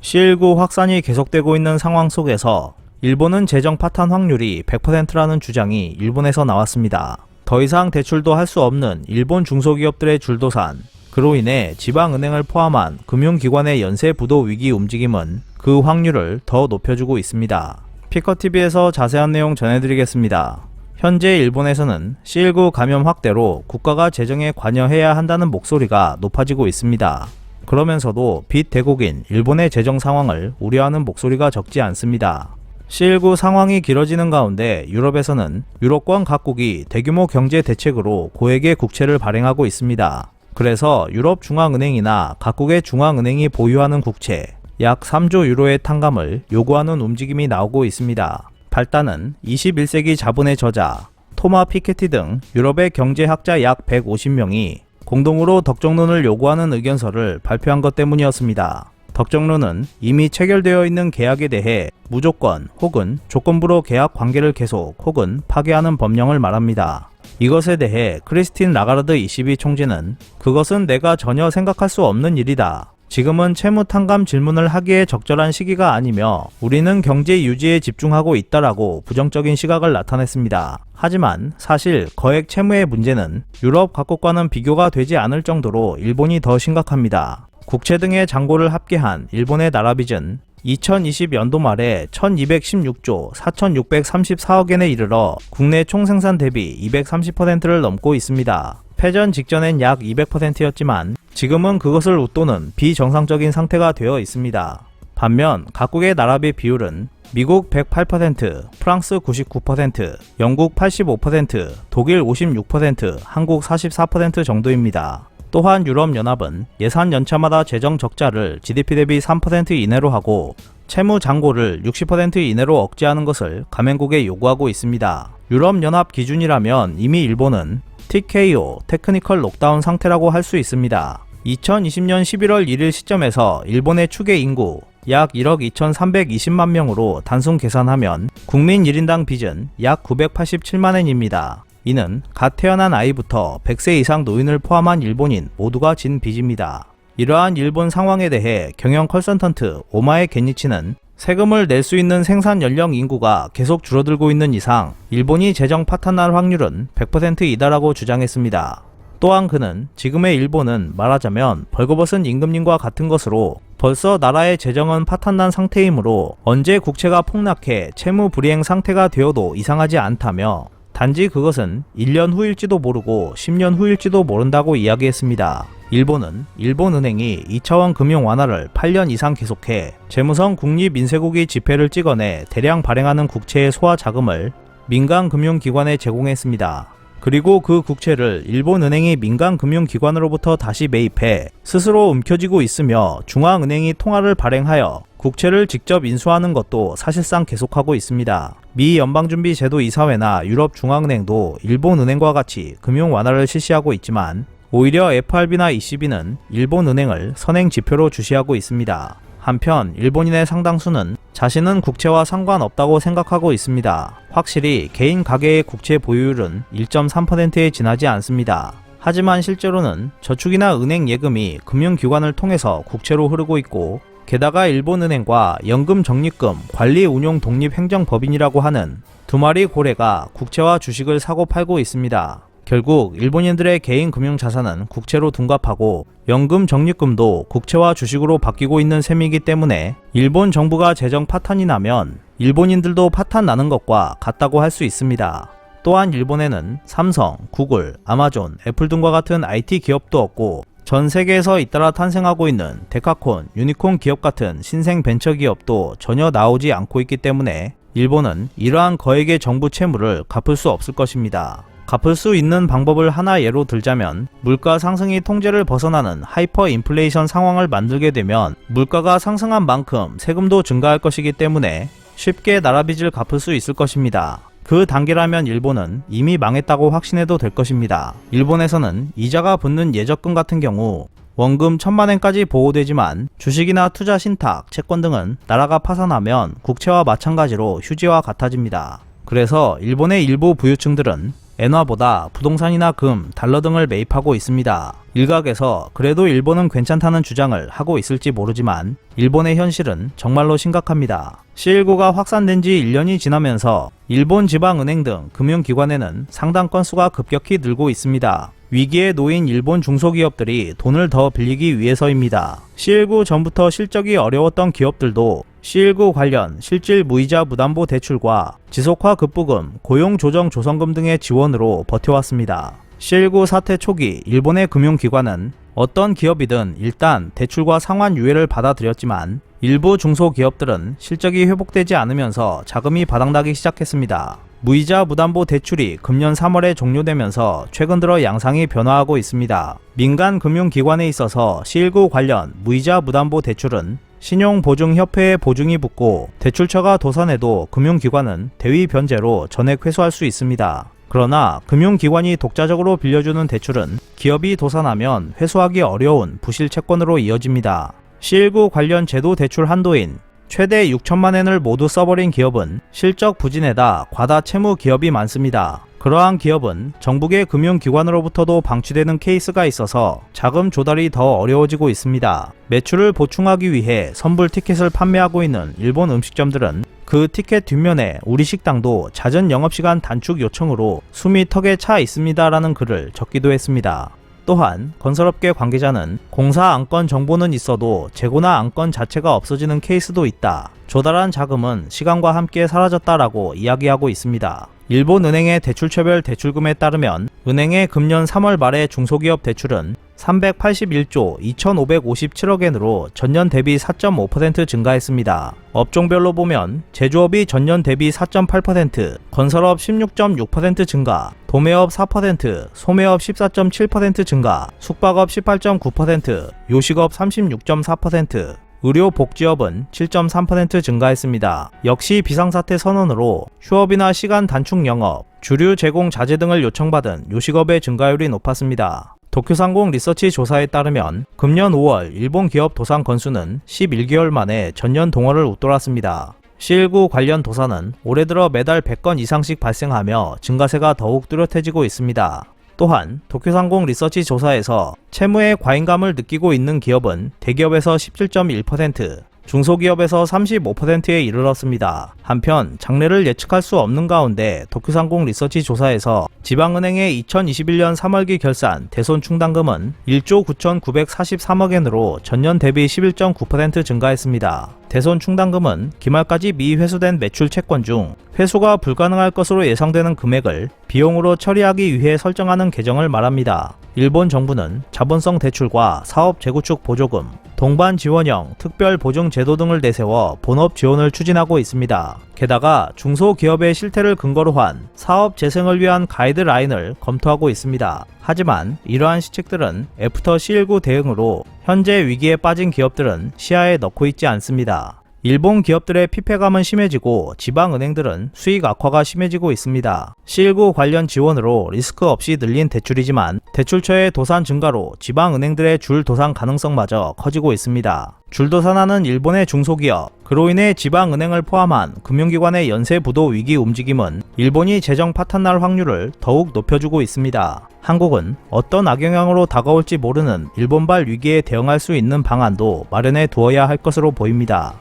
C19 확산이 계속되고 있는 상황 속에서 일본은 재정 파탄 확률이 100%라는 주장이 일본에서 나왔습니다. 더 이상 대출도 할 수 없는 일본 중소기업들의 줄도산, 그로 인해 지방은행을 포함한 금융기관의 연쇄 부도 위기 움직임은 그 확률을 더 높여주고 있습니다. 피커TV에서 자세한 내용 전해드리겠습니다. 현재 일본에서는 C19 감염 확대로 국가가 재정에 관여해야 한다는 목소리가 높아지고 있습니다. 그러면서도 빚 대국인 일본의 재정 상황을 우려하는 목소리가 적지 않습니다. C19 상황이 길어지는 가운데 유럽에서는 유럽권 각국이 대규모 경제 대책으로 고액의 국채를 발행하고 있습니다. 그래서 유럽 중앙은행이나 각국의 중앙은행이 보유하는 국채 약 3조 유로의 탕감을 요구하는 움직임이 나오고 있습니다. 발단은 21세기 자본의 저자 토마 피케티 등 유럽의 경제학자 약 150명이 공동으로 덕정론을 요구하는 의견서를 발표한 것 때문이었습니다. 덕정론은 이미 체결되어 있는 계약에 대해 무조건 혹은 조건부로 계약 관계를 계속 혹은 파기하는 법령을 말합니다. 이것에 대해 크리스틴 라가르드 ECB 총재는 그것은 내가 전혀 생각할 수 없는 일이다. 지금은 채무 탕감 질문을 하기에 적절한 시기가 아니며 우리는 경제 유지에 집중하고 있다라고 부정적인 시각을 나타냈습니다. 하지만 사실 거액 채무의 문제는 유럽 각국과는 비교가 되지 않을 정도로 일본이 더 심각합니다. 국채 등의 잔고를 합계한 일본의 나라빚은 2020년도 말에 1216조 4634억엔에 이르러 국내 총생산 대비 230%를 넘고 있습니다. 패전 직전엔 약 200%였지만 지금은 그것을 웃도는 비정상적인 상태가 되어 있습니다. 반면 각국의 나라빚 비율은 미국 108%, 프랑스 99%, 영국 85%, 독일 56%, 한국 44% 정도입니다. 또한 유럽연합은 예산 연차마다 재정 적자를 GDP 대비 3% 이내로 하고 채무 잔고를 60% 이내로 억제하는 것을 가맹국에 요구하고 있습니다. 유럽연합 기준이라면 이미 일본은 TKO, 테크니컬 록다운 상태라고 할 수 있습니다. 2020년 11월 1일 시점에서 일본의 추계 인구 약 1억 2320만 명으로 단순 계산하면 국민 1인당 빚은 약 987만엔입니다. 이는 갓 태어난 아이부터 100세 이상 노인을 포함한 일본인 모두가 진 빚입니다. 이러한 일본 상황에 대해 경영 컨설턴트 오마에 겐니치는 세금을 낼 수 있는 생산 연령 인구가 계속 줄어들고 있는 이상 일본이 재정 파탄날 확률은 100%이다라고 주장했습니다. 또한 그는 지금의 일본은 말하자면 벌거벗은 임금님과 같은 것으로 벌써 나라의 재정은 파탄난 상태이므로 언제 국채가 폭락해 채무 불이행 상태가 되어도 이상하지 않다며 단지 그것은 1년 후일지도 모르고 10년 후일지도 모른다고 이야기했습니다. 일본은 일본은행이 2차원 금융 완화를 8년 이상 계속해 재무성 국립인쇄국이 지폐를 찍어내 대량 발행하는 국채의 소화 자금을 민간 금융기관에 제공했습니다. 그리고 그 국채를 일본은행이 민간 금융기관으로부터 다시 매입해 스스로 움켜쥐고 있으며 중앙은행이 통화를 발행하여 국채를 직접 인수하는 것도 사실상 계속하고 있습니다. 미 연방준비제도 이사회나 유럽중앙은행도 일본은행과 같이 금융 완화를 실시하고 있지만 오히려 FRB나 ECB는 일본은행을 선행 지표로 주시하고 있습니다. 한편 일본인의 상당수는 자신은 국채와 상관없다고 생각하고 있습니다. 확실히 개인 가계의 국채 보유율은 1.3%에 지나지 않습니다. 하지만 실제로는 저축이나 은행 예금이 금융기관을 통해서 국채로 흐르고 있고 게다가 일본은행과 연금적립금 관리운용 독립행정법인이라고 하는 두 마리 고래가 국채와 주식을 사고 팔고 있습니다. 결국 일본인들의 개인 금융자산은 국채로 둔갑하고 연금 적립금도 국채와 주식으로 바뀌고 있는 셈이기 때문에 일본 정부가 재정 파탄이 나면 일본인들도 파탄 나는 것과 같다고 할 수 있습니다. 또한 일본에는 삼성, 구글, 아마존, 애플 등과 같은 IT 기업도 없고 전 세계에서 잇따라 탄생하고 있는 데카콘, 유니콘 기업 같은 신생 벤처 기업도 전혀 나오지 않고 있기 때문에 일본은 이러한 거액의 정부 채무를 갚을 수 없을 것입니다. 갚을 수 있는 방법을 하나 예로 들자면 물가 상승이 통제를 벗어나는 하이퍼 인플레이션 상황을 만들게 되면 물가가 상승한 만큼 세금도 증가할 것이기 때문에 쉽게 나라빚을 갚을 수 있을 것입니다. 그 단계라면 일본은 이미 망했다고 확신해도 될 것입니다. 일본에서는 이자가 붙는 예적금 같은 경우 원금 1000만엔까지 보호되지만 주식이나 투자 신탁, 채권 등은 나라가 파산하면 국채와 마찬가지로 휴지와 같아집니다. 그래서 일본의 일부 부유층들은 엔화보다 부동산이나 금, 달러 등을 매입하고 있습니다. 일각에서 그래도 일본은 괜찮다는 주장을 하고 있을지 모르지만 일본의 현실은 정말로 심각합니다. C19가 확산된 지 1년이 지나면서 일본 지방은행 등 금융기관에는 상당 건수가 급격히 늘고 있습니다. 위기에 놓인 일본 중소기업들이 돈을 더 빌리기 위해서입니다. C19 전부터 실적이 어려웠던 기업들도 C19 관련 실질 무이자 무담보 대출과 지속화 급부금, 고용조정 조성금 등의 지원으로 버텨왔습니다. C19 사태 초기 일본의 금융기관은 어떤 기업이든 일단 대출과 상환 유예를 받아들였지만 일부 중소기업들은 실적이 회복되지 않으면서 자금이 바닥나기 시작했습니다. 무이자 무담보 대출이 금년 3월에 종료되면서 최근 들어 양상이 변화하고 있습니다. 민간 금융기관에 있어서 C19 관련 무이자 무담보 대출은 신용보증협회에 보증이 붙고 대출처가 도산해도 금융기관은 대위 변제로 전액 회수할 수 있습니다. 그러나 금융기관이 독자적으로 빌려주는 대출은 기업이 도산하면 회수하기 어려운 부실 채권으로 이어집니다. C19 관련 제도 대출 한도인 최대 6천만엔을 모두 써버린 기업은 실적 부진에다 과다 채무 기업이 많습니다. 그러한 기업은 정부계 금융기관으로부터도 방치되는 케이스가 있어서 자금 조달이 더 어려워지고 있습니다. 매출을 보충하기 위해 선불 티켓을 판매하고 있는 일본 음식점들은 그 티켓 뒷면에 우리 식당도 잦은 영업시간 단축 요청으로 숨이 턱에 차 있습니다라는 글을 적기도 했습니다. 또한 건설업계 관계자는 공사 안건 정보는 있어도 재고나 안건 자체가 없어지는 케이스도 있다. 조달한 자금은 시간과 함께 사라졌다라고 이야기하고 있습니다. 일본은행의 대출처별 대출금에 따르면 은행의 금년 3월 말의 중소기업 대출은 381조 2,557억엔으로 전년 대비 4.5% 증가했습니다. 업종별로 보면 제조업이 전년 대비 4.8%, 건설업 16.6% 증가, 도매업 4%, 소매업 14.7% 증가, 숙박업 18.9%, 요식업 36.4%, 의료복지업은 7.3% 증가했습니다. 역시 비상사태 선언으로 휴업이나 시간 단축 영업, 주류 제공 자제 등을 요청받은 요식업의 증가율이 높았습니다. 도쿄상공 리서치 조사에 따르면 금년 5월 일본 기업 도산 건수는 11개월 만에 전년 동월을 웃돌았습니다. C19 관련 도산은 올해 들어 매달 100건 이상씩 발생하며 증가세가 더욱 뚜렷해지고 있습니다. 또한 도쿄상공 리서치 조사에서 채무의 과잉감을 느끼고 있는 기업은 대기업에서 17.1%, 중소기업에서 35%에 이르렀습니다. 한편 장래를 예측할 수 없는 가운데 도쿄상공 리서치 조사에서 지방은행의 2021년 3월기 결산 대손 충당금은 1조 9,943억엔으로 전년 대비 11.9% 증가했습니다. 대손 충당금은 기말까지 미회수된 매출 채권 중 회수가 불가능할 것으로 예상되는 금액을 비용으로 처리하기 위해 설정하는 계정을 말합니다. 일본 정부는 자본성 대출과 사업 재구축 보조금, 동반 지원형 특별 보증 제도 등을 내세워 본업 지원을 추진하고 있습니다. 게다가 중소기업의 실태를 근거로 한 사업 재생을 위한 가이드라인을 검토하고 있습니다. 하지만 이러한 시책들은 애프터 C19 대응으로 현재 위기에 빠진 기업들은 시야에 넣고 있지 않습니다. 일본 기업들의 피폐감은 심해지고 지방은행들은 수익 악화가 심해지고 있습니다. C19 관련 지원으로 리스크 없이 늘린 대출이지만 대출처의 도산 증가로 지방은행들의 줄 도산 가능성마저 커지고 있습니다. 줄도산하는 일본의 중소기업, 그로 인해 지방은행을 포함한 금융기관의 연쇄부도 위기 움직임은 일본이 재정 파탄날 확률을 더욱 높여주고 있습니다. 한국은 어떤 악영향으로 다가올지 모르는 일본발 위기에 대응할 수 있는 방안도 마련해 두어야 할 것으로 보입니다.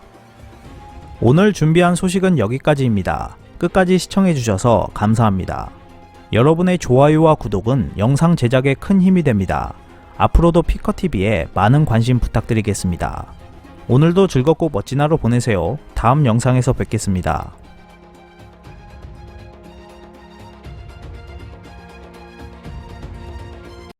오늘 준비한 소식은 여기까지입니다. 끝까지 시청해주셔서 감사합니다. 여러분의 좋아요와 구독은 영상 제작에 큰 힘이 됩니다. 앞으로도 피커TV에 많은 관심 부탁드리겠습니다. 오늘도 즐겁고 멋진 하루 보내세요. 다음 영상에서 뵙겠습니다.